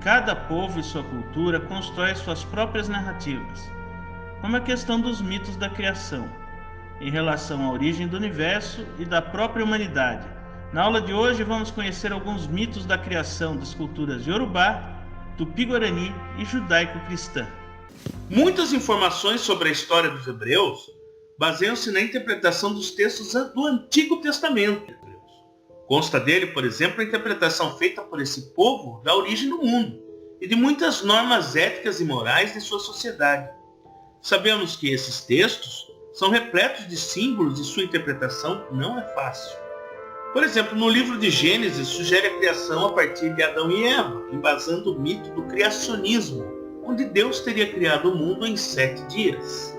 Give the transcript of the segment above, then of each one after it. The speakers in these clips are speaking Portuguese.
Cada povo e sua cultura constrói suas próprias narrativas, como a questão dos mitos da criação, em relação à origem do universo e da própria humanidade. Na aula de hoje vamos conhecer alguns mitos da criação das culturas Yorubá, Tupi-Guarani e judaico-cristã. Muitas informações sobre a história dos hebreus baseiam-se na interpretação dos textos do Antigo Testamento. Consta dele, por exemplo, a interpretação feita por esse povo da origem do mundo e de muitas normas éticas e morais de sua sociedade. Sabemos que esses textos são repletos de símbolos e sua interpretação não é fácil. Por exemplo, no livro de Gênesis sugere a criação a partir de Adão e Eva, embasando o mito do criacionismo, onde Deus teria criado o mundo em 7 dias.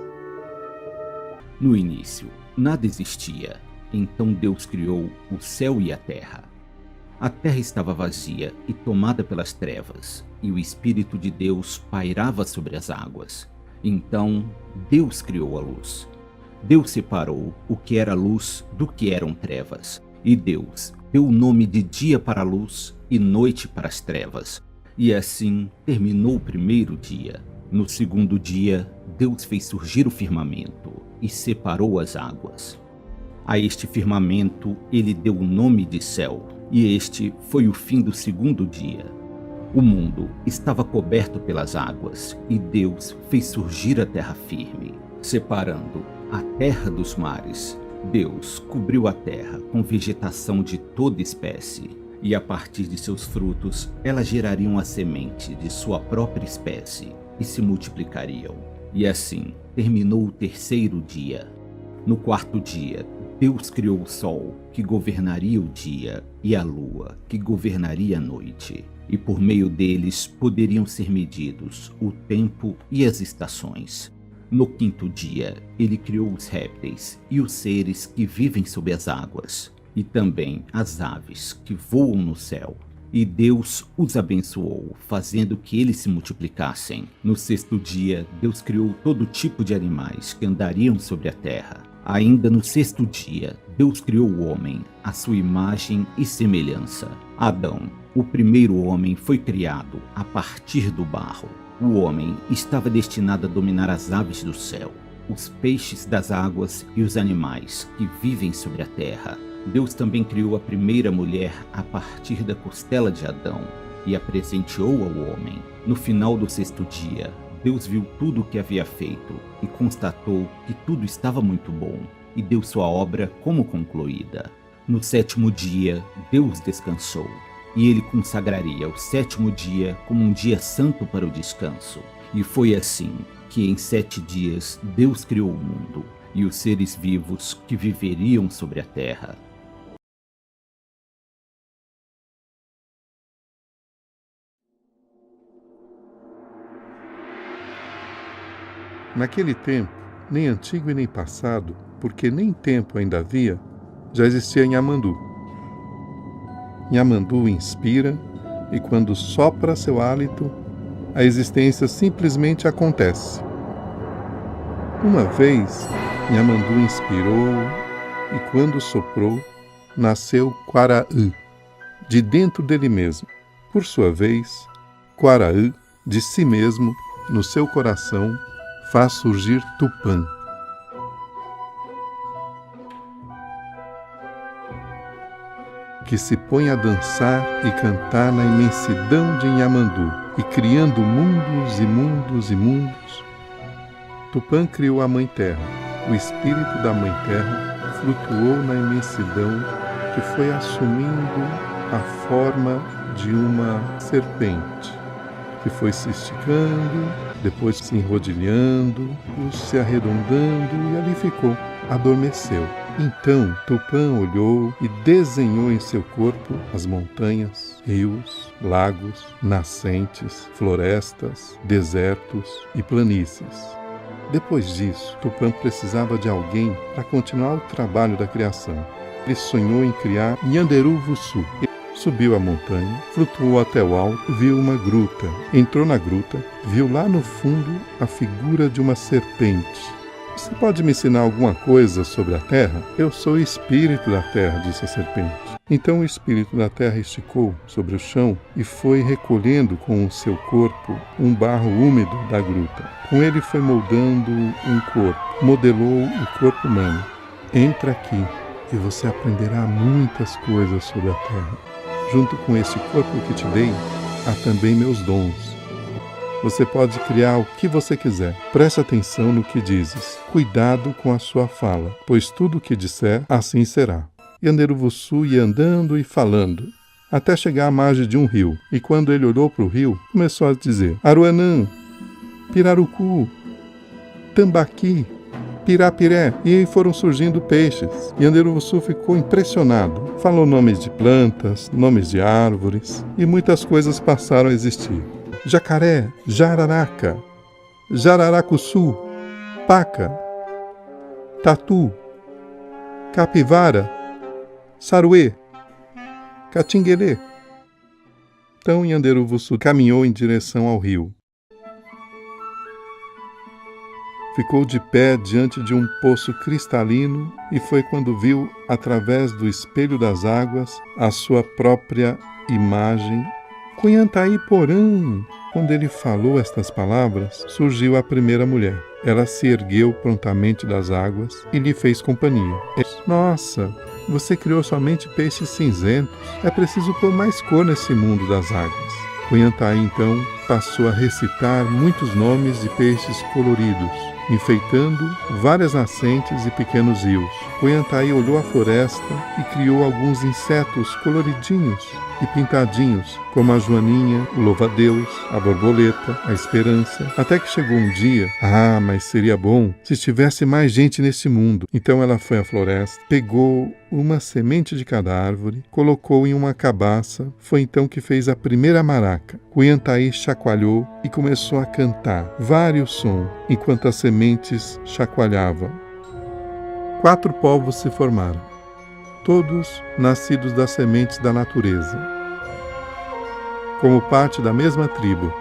No início, nada existia. Então Deus criou o céu e a terra. A terra estava vazia e tomada pelas trevas, e o Espírito de Deus pairava sobre as águas. Então Deus criou a luz. Deus separou o que era luz do que eram trevas. E Deus deu o nome de dia para a luz e noite para as trevas. E assim terminou o primeiro dia. No segundo dia, Deus fez surgir o firmamento e separou as águas. A este firmamento ele deu o nome de céu, e este foi o fim do segundo dia. O mundo estava coberto pelas águas, e Deus fez surgir a terra firme, separando a terra dos mares. Deus cobriu a terra com vegetação de toda espécie, e a partir de seus frutos elas gerariam a semente de sua própria espécie, e se multiplicariam. E assim terminou o terceiro dia. No quarto dia, Deus criou o sol, que governaria o dia, e a lua, que governaria a noite. E por meio deles poderiam ser medidos o tempo e as estações. No quinto dia, ele criou os répteis e os seres que vivem sob as águas, e também as aves que voam no céu. E Deus os abençoou, fazendo que eles se multiplicassem. No sexto dia, Deus criou todo tipo de animais que andariam sobre a terra. Ainda no sexto dia, Deus criou o homem, à sua imagem e semelhança. Adão, o primeiro homem, foi criado a partir do barro. O homem estava destinado a dominar as aves do céu, os peixes das águas e os animais que vivem sobre a terra. Deus também criou a primeira mulher a partir da costela de Adão e a presenteou ao homem. No final do sexto dia, Deus viu tudo o que havia feito e constatou que tudo estava muito bom, e deu sua obra como concluída. No sétimo dia, Deus descansou, e ele consagraria o sétimo dia como um dia santo para o descanso. E foi assim que em 7 dias Deus criou o mundo e os seres vivos que viveriam sobre a terra. Naquele tempo, nem antigo e nem passado, porque nem tempo ainda havia, já existia Nhamandu. Nhamandu inspira, e quando sopra seu hálito, a existência simplesmente acontece. Uma vez, Nhamandu inspirou, e quando soprou, nasceu Quaraã, de dentro dele mesmo. Por sua vez, Quaraã, de si mesmo, no seu coração, faz surgir Tupã. Que se põe a dançar e cantar na imensidão de Nhamandu, e criando mundos e mundos e mundos. Tupã criou a Mãe Terra. O espírito da Mãe Terra flutuou na imensidão, que foi assumindo a forma de uma serpente, que foi se esticando, depois se enrodilhando, se arredondando, e ali ficou, adormeceu. Então Tupã olhou e desenhou em seu corpo as montanhas, rios, lagos, nascentes, florestas, desertos e planícies. Depois disso, Tupã precisava de alguém para continuar o trabalho da criação. Ele sonhou em criar Nhanderu-Vussu. Subiu a montanha, flutuou até o alto, viu uma gruta. Entrou na gruta, viu lá no fundo a figura de uma serpente. Você pode me ensinar alguma coisa sobre a terra? Eu sou o espírito da terra, disse a serpente. Então o espírito da terra esticou sobre o chão e foi recolhendo com o seu corpo um barro úmido da gruta. Com ele foi moldando um corpo, modelou o corpo humano. Entra aqui e você aprenderá muitas coisas sobre a terra. Junto com este corpo que te dei, há também meus dons. Você pode criar o que você quiser. Preste atenção no que dizes. Cuidado com a sua fala, pois tudo o que disser, assim será. Yanderuvuçu ia andando e falando, até chegar à margem de um rio. E quando ele olhou para o rio, começou a dizer: Aruanã, Pirarucu, Tambaqui, Pirapiré. E aí foram surgindo peixes. Yanderuvuçu ficou impressionado. Falou nomes de plantas, nomes de árvores, e muitas coisas passaram a existir. Jacaré, Jararaca, Jararacuçu, Paca, Tatu, Capivara, Saruê, Catinguelê. Então Yanderuvuçu caminhou em direção ao rio. Ficou de pé diante de um poço cristalino e foi quando viu, através do espelho das águas, a sua própria imagem. Cunhantaí Porã. Quando ele falou estas palavras, surgiu a primeira mulher. Ela se ergueu prontamente das águas e lhe fez companhia. Nossa, você criou somente peixes cinzentos. É preciso pôr mais cor nesse mundo das águas. Cunhantaí então passou a recitar muitos nomes de peixes coloridos, enfeitando várias nascentes e pequenos rios. Cunhantaí olhou a floresta e criou alguns insetos coloridinhos e pintadinhos, como a joaninha, o louva-a-Deus, a borboleta, a esperança, até que chegou um dia, mas seria bom se tivesse mais gente nesse mundo. Então ela foi à floresta, pegou uma semente de cada árvore, colocou em uma cabaça, foi então que fez a primeira maraca. Cunhantaí chacoalhou e começou a cantar vários sons, enquanto as sementes chacoalhavam. 4 povos se formaram, todos nascidos das sementes da natureza, como parte da mesma tribo,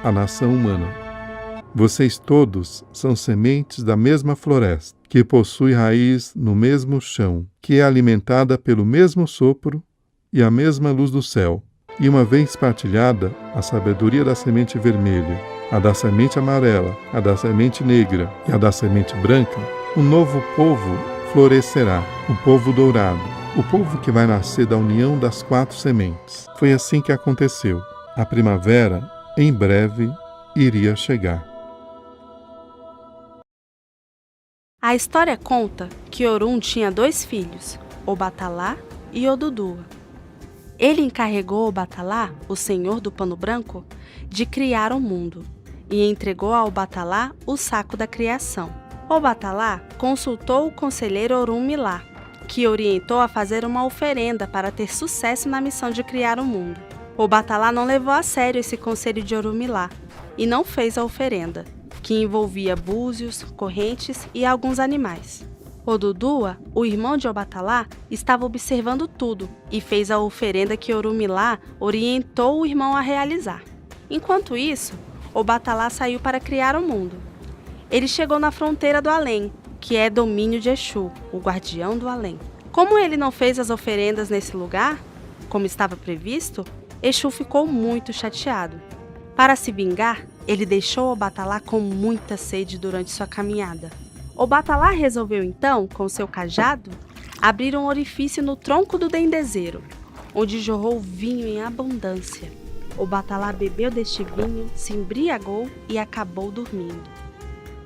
a nação humana. Vocês todos são sementes da mesma floresta, que possui raiz no mesmo chão, que é alimentada pelo mesmo sopro e a mesma luz do céu. E uma vez partilhada, a sabedoria da semente vermelha, a da semente amarela, a da semente negra e a da semente branca, um novo povo florescerá, o povo dourado, o povo que vai nascer da união das 4 sementes. Foi assim que aconteceu. A primavera, em breve, iria chegar. A história conta que Orum tinha 2 filhos, Obatalá e Odudua. Ele encarregou Obatalá, o senhor do pano branco, de criar o mundo, e entregou a Obatalá o saco da criação. Obatalá consultou o conselheiro Orunmilá, que orientou a fazer uma oferenda para ter sucesso na missão de criar o mundo. Obatalá não levou a sério esse conselho de Orunmilá e não fez a oferenda, que envolvia búzios, correntes e alguns animais. Odudua, o irmão de Obatalá, estava observando tudo e fez a oferenda que Orunmilá orientou o irmão a realizar. Enquanto isso, Obatalá saiu para criar o mundo. Ele chegou na fronteira do além, que é domínio de Exu, o guardião do além. Como ele não fez as oferendas nesse lugar, como estava previsto, Exu ficou muito chateado. Para se vingar, ele deixou Obatalá com muita sede durante sua caminhada. Obatalá resolveu então, com seu cajado, abrir um orifício no tronco do dendezeiro, onde jorrou vinho em abundância. Obatalá bebeu deste vinho, se embriagou e acabou dormindo.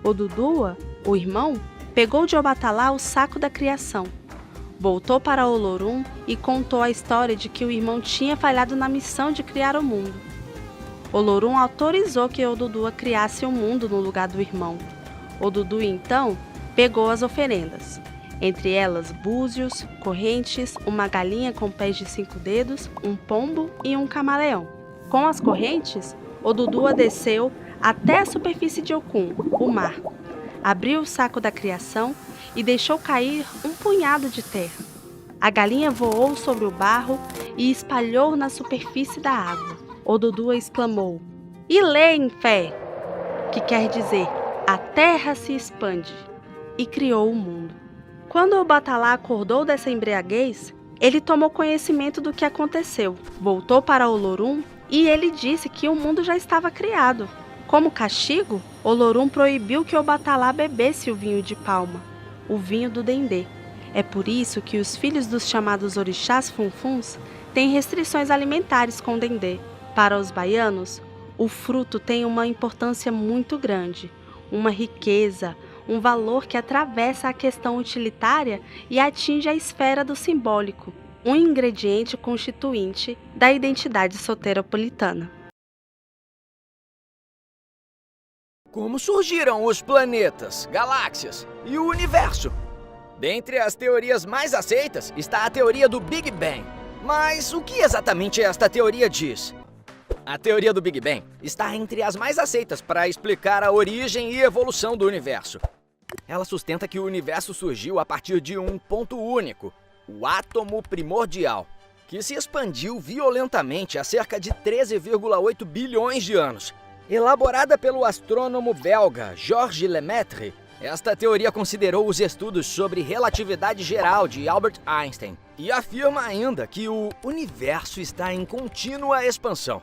Odudua, o irmão, pegou de Obatalá o saco da criação, voltou para Olorum e contou a história de que o irmão tinha falhado na missão de criar o mundo. Olorum autorizou que Odudua criasse o mundo no lugar do irmão. Odudua, então, pegou as oferendas, entre elas búzios, correntes, uma galinha com pés de 5 dedos, um pombo e um camaleão. Com as correntes, Odudua desceu até a superfície de Okun, o mar. Abriu o saco da criação e deixou cair um punhado de terra. A galinha voou sobre o barro e espalhou na superfície da água. Odudua exclamou: "Ilê em fé!", que quer dizer, a terra se expande, e criou o mundo. Quando Obatalá acordou dessa embriaguez, Ele tomou conhecimento do que aconteceu, voltou para Olorum e ele disse que o mundo já estava criado. Como castigo, Olorum proibiu que Obatalá bebesse o vinho de palma, o vinho do dendê. É por isso que os filhos dos chamados orixás funfuns têm restrições alimentares com dendê. Para os baianos, o fruto tem uma importância muito grande, uma riqueza, um valor que atravessa a questão utilitária e atinge a esfera do simbólico, um ingrediente constituinte da identidade soteropolitana. Como surgiram os planetas, galáxias e o universo? Dentre as teorias mais aceitas está a teoria do Big Bang. Mas o que exatamente esta teoria diz? A teoria do Big Bang está entre as mais aceitas para explicar a origem e evolução do universo. Ela sustenta que o universo surgiu a partir de um ponto único, o átomo primordial, que se expandiu violentamente há cerca de 13,8 bilhões de anos. Elaborada pelo astrônomo belga Georges Lemaitre, esta teoria considerou os estudos sobre relatividade geral de Albert Einstein e afirma ainda que o universo está em contínua expansão.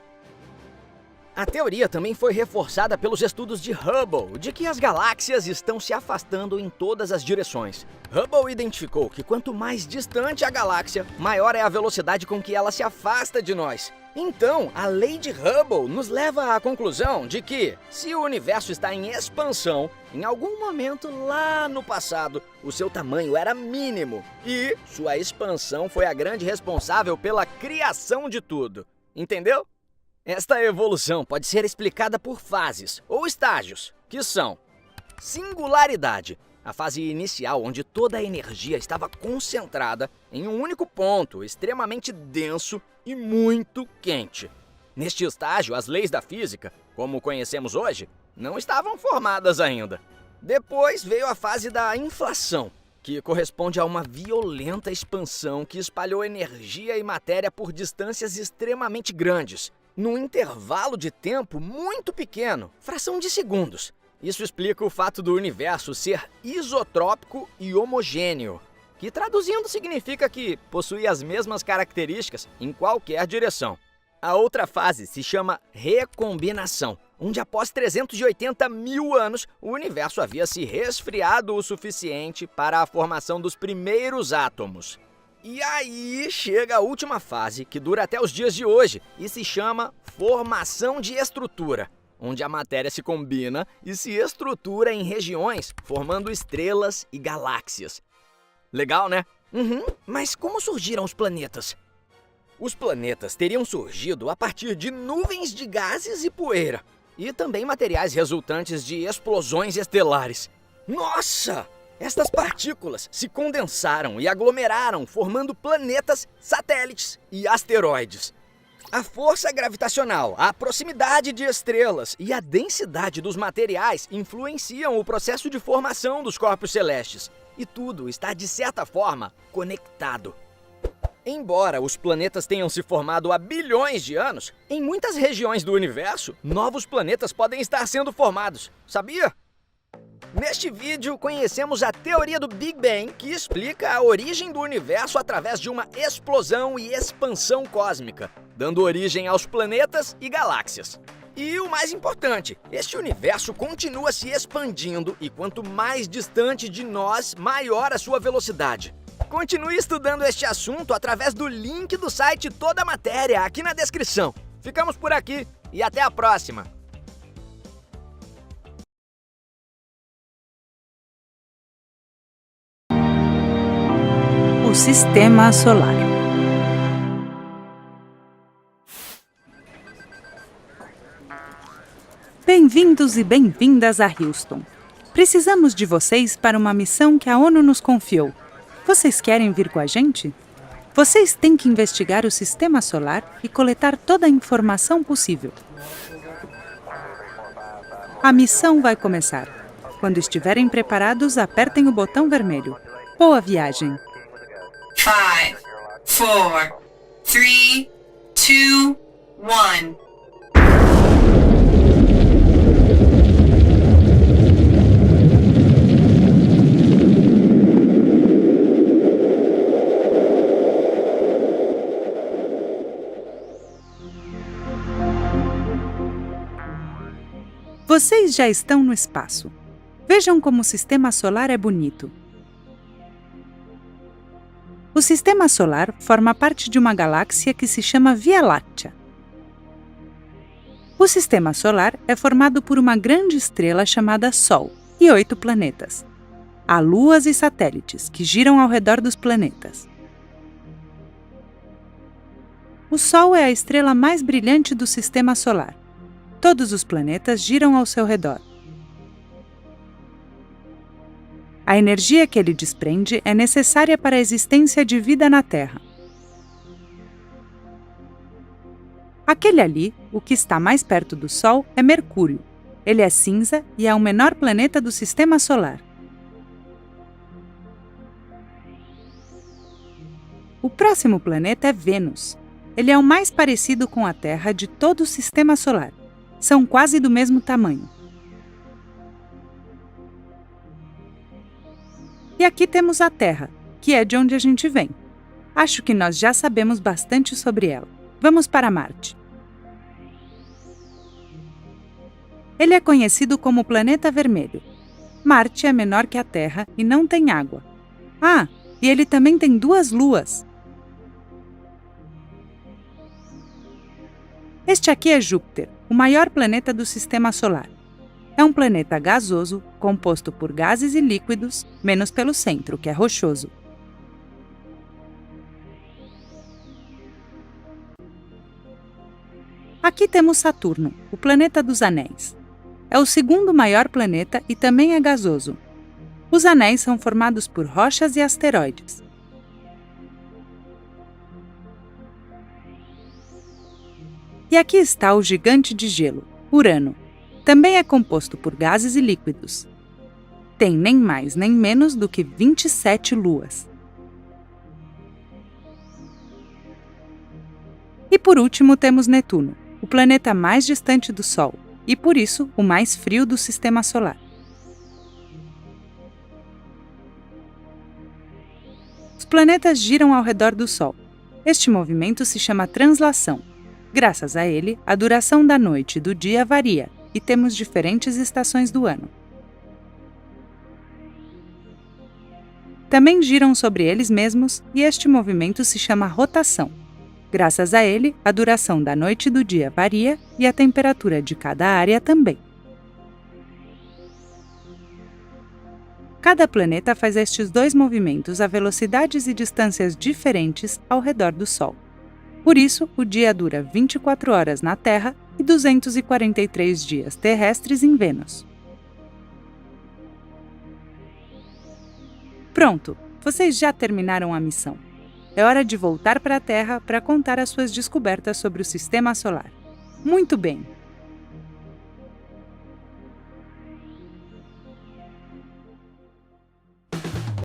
A teoria também foi reforçada pelos estudos de Hubble, de que as galáxias estão se afastando em todas as direções. Hubble identificou que quanto mais distante a galáxia, maior é a velocidade com que ela se afasta de nós. Então, a lei de Hubble nos leva à conclusão de que, se o universo está em expansão, em algum momento lá no passado, o seu tamanho era mínimo e sua expansão foi a grande responsável pela criação de tudo. Entendeu? Esta evolução pode ser explicada por fases ou estágios, que são singularidade, a fase inicial onde toda a energia estava concentrada em um único ponto, extremamente denso e muito quente. Neste estágio, as leis da física, como conhecemos hoje, não estavam formadas ainda. Depois veio a fase da inflação, que corresponde a uma violenta expansão que espalhou energia e matéria por distâncias extremamente grandes, num intervalo de tempo muito pequeno, fração de segundos. Isso explica o fato do universo ser isotrópico e homogêneo, que traduzindo significa que possui as mesmas características em qualquer direção. A outra fase se chama recombinação, onde após 380 mil anos, o universo havia se resfriado o suficiente para a formação dos primeiros átomos. E aí chega a última fase, que dura até os dias de hoje, e se chama formação de estrutura, onde a matéria se combina e se estrutura em regiões, formando estrelas e galáxias. Legal, né? Mas como surgiram os planetas? Os planetas teriam surgido a partir de nuvens de gases e poeira, e também materiais resultantes de explosões estelares. Nossa! Estas partículas se condensaram e aglomeraram, formando planetas, satélites e asteroides. A força gravitacional, a proximidade de estrelas e a densidade dos materiais influenciam o processo de formação dos corpos celestes. E tudo está, de certa forma, conectado. Embora os planetas tenham se formado há bilhões de anos, em muitas regiões do universo, novos planetas podem estar sendo formados. Sabia? Neste vídeo, conhecemos a teoria do Big Bang, que explica a origem do universo através de uma explosão e expansão cósmica, dando origem aos planetas e galáxias. E o mais importante, este universo continua se expandindo e quanto mais distante de nós, maior a sua velocidade. Continue estudando este assunto através do link do site Toda a Matéria aqui na descrição. Ficamos por aqui e até a próxima! O Sistema Solar. Bem-vindos e bem-vindas a Houston. Precisamos de vocês para uma missão que a ONU nos confiou. Vocês querem vir com a gente? Vocês têm que investigar o Sistema Solar e coletar toda a informação possível. A missão vai começar. Quando estiverem preparados, apertem o botão vermelho. Boa viagem! 5, 4, 3, 2, 1. Vocês já estão no espaço. Vejam como o sistema solar é bonito. O sistema solar forma parte de uma galáxia que se chama Via Láctea. O sistema solar é formado por uma grande estrela chamada Sol e 8 planetas. Há luas e satélites que giram ao redor dos planetas. O Sol é a estrela mais brilhante do sistema solar. Todos os planetas giram ao seu redor. A energia que ele desprende é necessária para a existência de vida na Terra. Aquele ali, o que está mais perto do Sol, é Mercúrio. Ele é cinza e é o menor planeta do sistema solar. O próximo planeta é Vênus. Ele é o mais parecido com a Terra de todo o sistema solar. São quase do mesmo tamanho. E aqui temos a Terra, que é de onde a gente vem. Acho que nós já sabemos bastante sobre ela. Vamos para Marte. Ele é conhecido como planeta vermelho. Marte é menor que a Terra e não tem água. Ah, e ele também tem 2 luas. Este aqui é Júpiter, o maior planeta do sistema solar. É um planeta gasoso, composto por gases e líquidos, menos pelo centro, que é rochoso. Aqui temos Saturno, o planeta dos anéis. É o segundo maior planeta e também é gasoso. Os anéis são formados por rochas e asteroides. E aqui está o gigante de gelo, Urano. Também é composto por gases e líquidos. Tem nem mais nem menos do que 27 luas. E por último temos Netuno, o planeta mais distante do Sol, e por isso o mais frio do sistema solar. Os planetas giram ao redor do Sol. Este movimento se chama translação. Graças a ele, a duração da noite e do dia varia, e temos diferentes estações do ano. Também giram sobre eles mesmos, e este movimento se chama rotação. Graças a ele, a duração da noite e do dia varia, e a temperatura de cada área também. Cada planeta faz estes 2 movimentos a velocidades e distâncias diferentes ao redor do Sol. Por isso, o dia dura 24 horas na Terra e 243 dias terrestres em Vênus. Pronto, vocês já terminaram a missão. É hora de voltar para a Terra para contar as suas descobertas sobre o Sistema Solar. Muito bem!